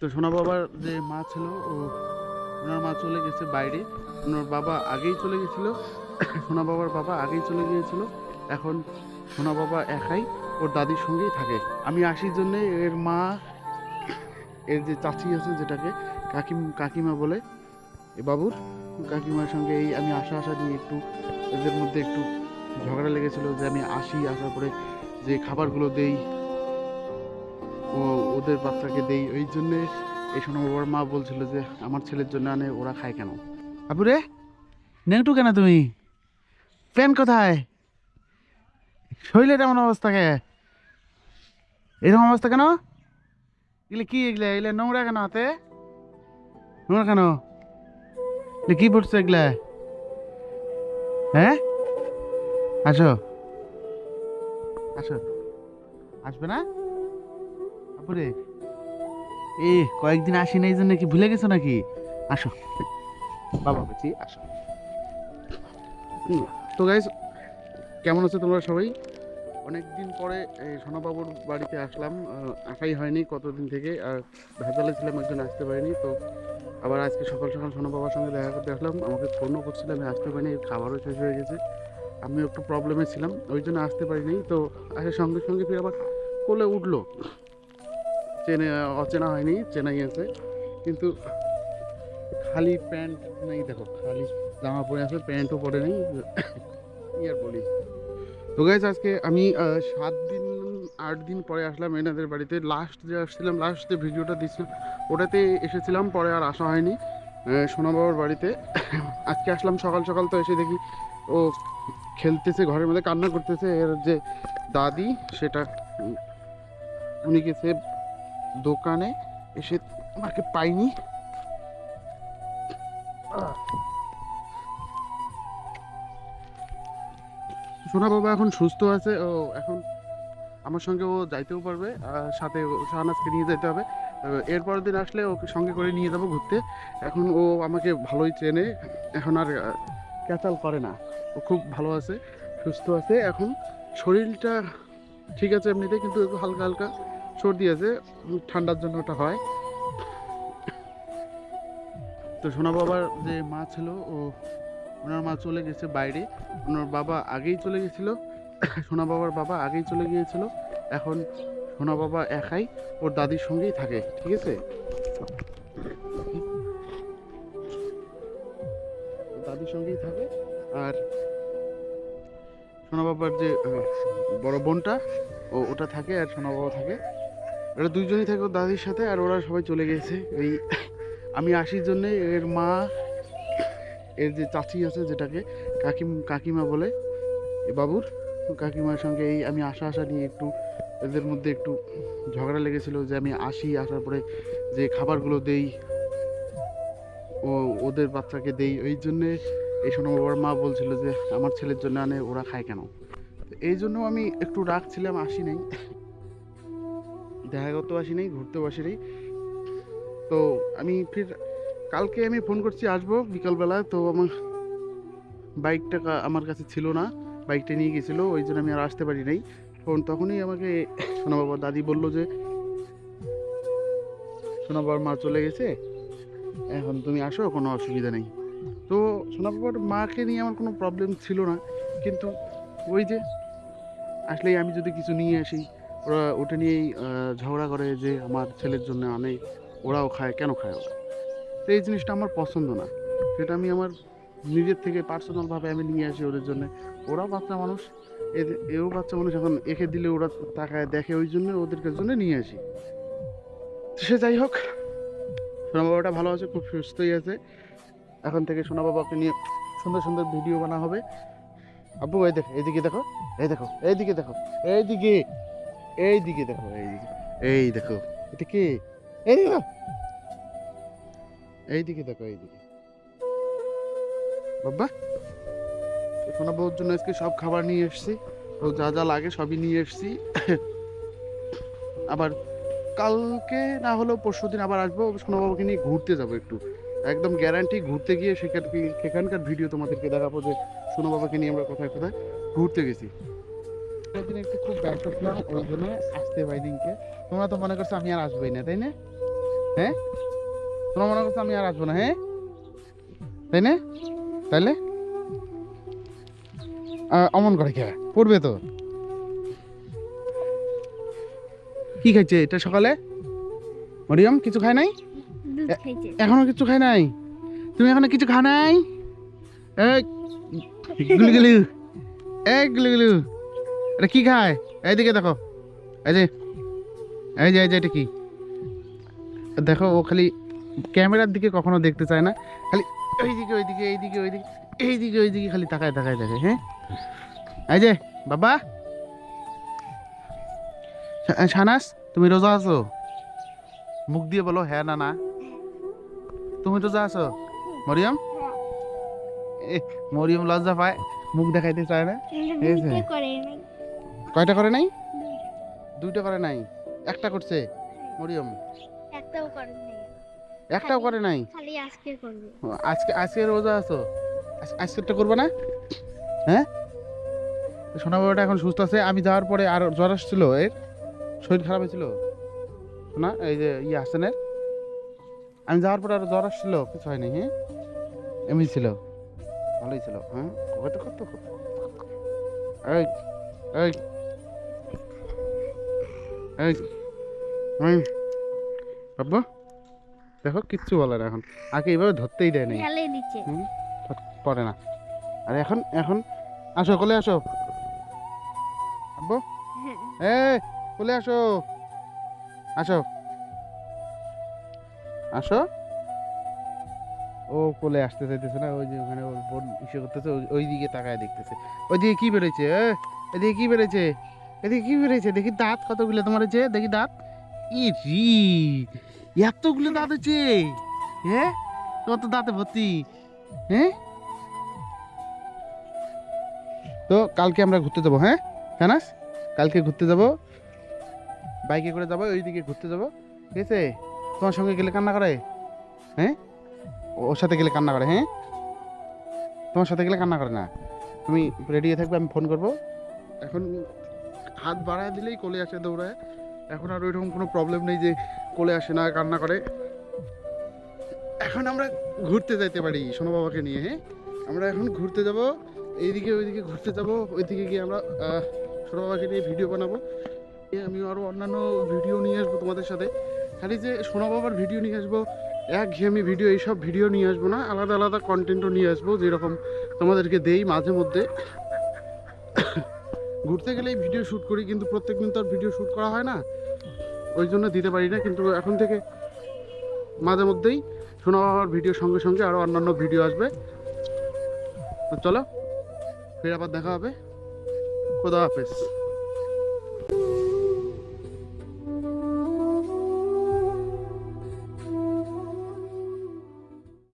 তো সোনা বাবার যে মা ছিল ওনার মা চলে গেছে বাইরে। ওনার বাবা আগেই চলে গেছিল, সোনা বাবার বাবা আগেই চলে গিয়েছিল। এখন সোনা বাবা একাই ওর দাদির সঙ্গেই থাকে। আমি আসার জন্যে এর মা, এর যে চাচি আছে যেটাকে কাকিমা বলে, এ বাবুর কাকিমার সঙ্গে এই আমি আসা নিয়ে একটু এদের মধ্যে একটু ঝগড়া লেগেছিল যে আমি আসার পরে যে খাবারগুলো দেই ওদের বাচ্চাকে দেই, ওই জন্যে এই সোনা বাবার মা বলছিল যে আমার ছেলের জন্য আনে, ওরা খায় কেন। আপুরে নেংটু কেন তুমি? প্যান কোথায়? শরীরের এমন অবস্থা কে? এরকম অবস্থা কেন? এগুলো কি? এগুলো নোংরা কেন? হাতে নোংরা কেন? কি পড়ছে এগুলা? হ্যাঁ, আসো আসো। আসবে না আপুরে? কয়েকদিন আসি না এই জন্য কি ভুলে গেছো নাকি? আসো বাবা, বেশি আসো। তো গাইস, কেমন আছো তোমরা সবাই? অনেকদিন পরে সোনাবাবুর বাড়িতে আসলাম। আসাই হয়নি কতদিন থেকে, আর ভেজালে ছিলাম, একজন আসতে পারিনি। তো আবার আজকে সকাল সকাল সোনাবাবার সঙ্গে দেখা করতে আসলাম। আমাকে ফোনও করছিলাম, আমি আসতে পারিনি, খাবারও শেষ হয়ে গেছে, আমিও একটু প্রবলেমে ছিলাম, ওই জন্য আসতে পারিনি। তো আসার সঙ্গে সঙ্গে ফিরে আবার কোলে উঠলো। অচেনা হয়নি, চেনাই আছে, কিন্তু খালি প্যান্ট নেই, দেখো খালি জামা পরে আছে, প্যান্টও পরে নেই। কি আর বলি। তো গাইস, আজকে আমি 7-8 দিন পরে আসলাম এনাদের বাড়িতে। লাস্ট যে আসছিলাম, লাস্ট যে ভিডিওটা দিচ্ছিলাম ওটাতে এসেছিলাম, পরে আর আসা হয়নি সোনা বাবার বাড়িতে। আজকে আসলাম সকাল সকাল, তো এসে দেখি ও খেলতেছে ঘরের মধ্যে, কান্না করতেছে। এর যে দাদি সেটা, উনি গেছে দোকানে, এসে আমাকে পাইনি। সোনা বাবা এখন সুস্থ আছে, ও এখন আমার সঙ্গে ও যাইতেও পারবে, সাথে শাহনাজকে নিয়ে যেতে হবে। এরপরের দিন আসলে ওকে সঙ্গে করে নিয়ে যাবো ঘুরতে। এখন ও আমাকে ভালোই চেনে, এখন আর ক্যাচাল করে না, ও খুব ভালো আছে, সুস্থ আছে এখন। শরীরটা ঠিক আছে এমনিতে, কিন্তু একটু হালকা হালকা সর্দি আছে, ঠান্ডার জন্য ওটা হয়। তো সোনা বাবার যে মা ছিল ওনার মা চলে গেছে বাইরে। ওনার বাবা আগেই চলে গেছিলো, সোনা বাবার বাবা আগেই চলে গিয়েছিল। এখন সোনা বাবা একাই ওর দাদির সঙ্গেই থাকে, ঠিক আছে? দাদির সঙ্গেই থাকে। আর সোনা বাবার যে বড় বোনটা ওটা থাকে, আর সোনা বাবা থাকে, ওরা দুইজনই থাকে ওর দাদির সাথে। আর ওরা সবাই চলে গেছে ওই আমি আসার জন্যে এর মা, এর যে চাচি আছে যেটাকে কাকিমা বলে, এ বাবুর কাকিমার সঙ্গে এই আমি আসা নিয়ে একটু এদের মধ্যে একটু ঝগড়া লেগেছিল যে আমি আসার পরে যে খাবারগুলো দেই ওদের বাচ্চাকে দেই, ওই জন্যে এই সোনা বাবার মা বলছিল যে আমার ছেলের জন্য আনে, ওরা খায় কেন। এই জন্য আমি একটু রাগ ছিলাম, আসি নাই, দেখা করতেও আসি নাই, ঘুরতেও আসি নাই। তো আমি ফির কালকে আমি ফোন করছি আসবো বিকালবেলা। তো আমার বাইকটা আমার কাছে ছিল না, বাইকটা নিয়ে গেছিলো, ওই জন্য আমি আর আসতে পারি নাই। তখনই আমাকে সোনা বাবার দাদি বললো যে সোনা বাবার মা চলে গেছে, এখন তুমি আসো, কোনো অসুবিধা নেই। তো সোনা বাবার মাকে নিয়ে আমার কোনো প্রবলেম ছিল না, কিন্তু ওই যে আসলেই আমি যদি কিছু নিয়ে আসি, ওরা ওটা নিয়েই ঝগড়া করে যে আমার ছেলের জন্য আনে, ওরাও খায়, কেন খায় ওরা? তো এই জিনিসটা আমার পছন্দ না, সেটা আমি আমার নিজের থেকে পার্সোনালভাবে আমি নিয়ে আসি ওদের জন্য। ওরাও বাচ্চা মানুষ, এও বাচ্চা মানুষ, এখন একে দিলে ওরা তাকায় দেখে, ওই জন্য ওদেরকে জন্য নিয়ে আসি। সে যাই হোক, সোনা বাবাটা ভালো আছে, খুব সুস্থই আছে। এখন থেকে সোনা বাবাকে নিয়ে সুন্দর সুন্দর ভিডিও বানা হবে। আব্বু এই দেখো, এইদিকে দেখো, এই দেখো, এইদিকে দেখো, এইদিকে, এইদিকে দেখো, এইদিকে, এই দেখো, এটা কি? এই দেখো, এইদিকে দেখো, এইদিকে বাবা। সোনা বাবুর জন্য আজকে সব খাবার নিয়ে এসেছি, ও যা যা লাগে সবই নিয়ে এসেছি। আবার কালকে না হলেও পরশুদিন আবার আসবো, সোনা বাবাকে নিয়ে ঘুরতে যাবো একটু, একদম গ্যারান্টি। ঘুরতে গিয়ে সেখানকার ভিডিও তোমাদেরকে দেখাবো যে সোনা বাবাকে নিয়ে আমরা কোথায় কোথায় ঘুরতে গেছি। সেদিন একটু খুব ব্যস্ত ছিলাম, ওই জন্য আসতে পারিনি। তোমরা তো মনে করছো আমি আর আসবোই না, তাই না? হ্যাঁ তোমার মনে করছো আমি আর আসবো না? হ্যাঁ তাই না? তাইলে অমন করে কে পড়বে তো? কি খাইছে এটা সকালে? মরিয়ম কিছু খায় নাই? দুধ খাইছে। এখনো কিছু খায় নাই? তুমি এখনো কিছু খা নাই? এই গুলু গুলু, এই গুলু গুলু, এটা কি খায়? এইদিকে দেখো, এই যে এই যে এই যে এটা কি দেখো? ও খালি ক্যামেরার দিকে কখনো দেখতে চায় না, খালি এইদিকে ওইদিকে এইদিকে ওইদিকে এইদিকে ওইদিকে খালি তাকায় তাকায় দেখে। হ্যাঁ এই যে বাবা শানাস, তুমি রোজা আছো? মুখ দিয়ে বলো হ্যাঁ না না। তুমি রোজা আছো মরিয়ম? এ মরিয়ম লজ্জা পায়, মুখ দেখাইতে চায় না। ঠিক আছে। দুধে করে নাই। কয়টা করে নাই? দুইটা করে নাই, একটা করছে মরিয়ম। একটাও করে নাই। একটাও করে নাই। খালি আজকে করবে। আজকে আজকে রোজা আছো, আজকেরটা করবে না? হ্যাঁ সোনা বাবাটা এখন সুস্থ আছে। আমি যাওয়ার পরে আর জ্বর আসছিল, এর শরীর খারাপ হয়েছিল না, এই যে ইয়ে হাসানের। আমি যাওয়ার পরে আর জ্বর আসছিল, কিছু হয়নি। হ্যাঁ এমনি ছিল, ভালোই ছিল। হ্যাঁ কত কত কত এই এই এই এই বাবা দেখো কিচ্ছু বলে না এখন, আগে এইভাবে ধরতেই দেয় নাই। ঢেলে দিচ্ছে। হুম পরে না। আর এখন এখন আসো কোলে আসো আব্বু, কোলে আসো, আসো আসো। ও কোলে আসতে চাইতেছে না, ওই যে ওখানে ওর বোন ইসে করতেছে, ওই দিকে তাকায় দেখতেছে। ওইদিকে কি বেরোচ্ছে? এদিকে কি বেরোচ্ছে? এদিকে কি বেরোচ্ছে? দেখি দাঁত কতগুলো তোমার হচ্ছে, দেখি দাঁত। ইরি এতগুলো দাঁত হচ্ছে? হ্যাঁ কত দাঁতে ভর্তি? হ্যাঁ তো কালকে আমরা ঘুরতে যাবো। হ্যাঁ জানাস, কালকে ঘুরতে যাব, বাইকে করে যাবো, ওইদিকে ঘুরতে যাবো। ঠিক আছে? তোমার সঙ্গে গেলে কান্না করে? হ্যাঁ ওর সাথে গেলে কান্না করে? হ্যাঁ তোমার সাথে গেলে কান্না করে না? তুমি রেডি থাকবে, আমি ফোন করবো। এখন হাত বাড়ায় দিলেই কোলে আসে দৌড়ায়। এখন আর ওইরকম কোনো প্রবলেম নেই যে কোলে আসে না কান্না করে। এখন আমরা ঘুরতে যাইতে পারি সোনা বাবাকে নিয়ে। হ্যাঁ আমরা এখন ঘুরতে যাব, এইদিকে ওইদিকে ঘুরতে যাব। ওইদিকে গিয়ে আমরা সোনা বাবাকে নিয়ে ভিডিও বানাবো। আমি আরও অন্যান্য ভিডিও নিয়ে আসবো তোমাদের সাথে। খালি যে সোনা বাবার ভিডিও নিয়ে আসবো, একঘেয়েমি ভিডিও, এইসব ভিডিও নিয়ে আসবো না, আলাদা আলাদা কন্টেন্টও নিয়ে আসবো, যেরকম তোমাদেরকে দেই মাঝে মধ্যে। ঘুরতে গেলেই ভিডিও শ্যুট করি, কিন্তু প্রত্যেকদিন তো আর ভিডিও শ্যুট করা হয় না, ওই জন্য দিতে পারি না। কিন্তু এখন থেকে মাঝে মধ্যেই সোনা বাবার ভিডিও সঙ্গে সঙ্গে আরও অন্যান্য ভিডিও আসবে। তো চলো ফের আবার দেখা হবে। খোদা হাফেজ।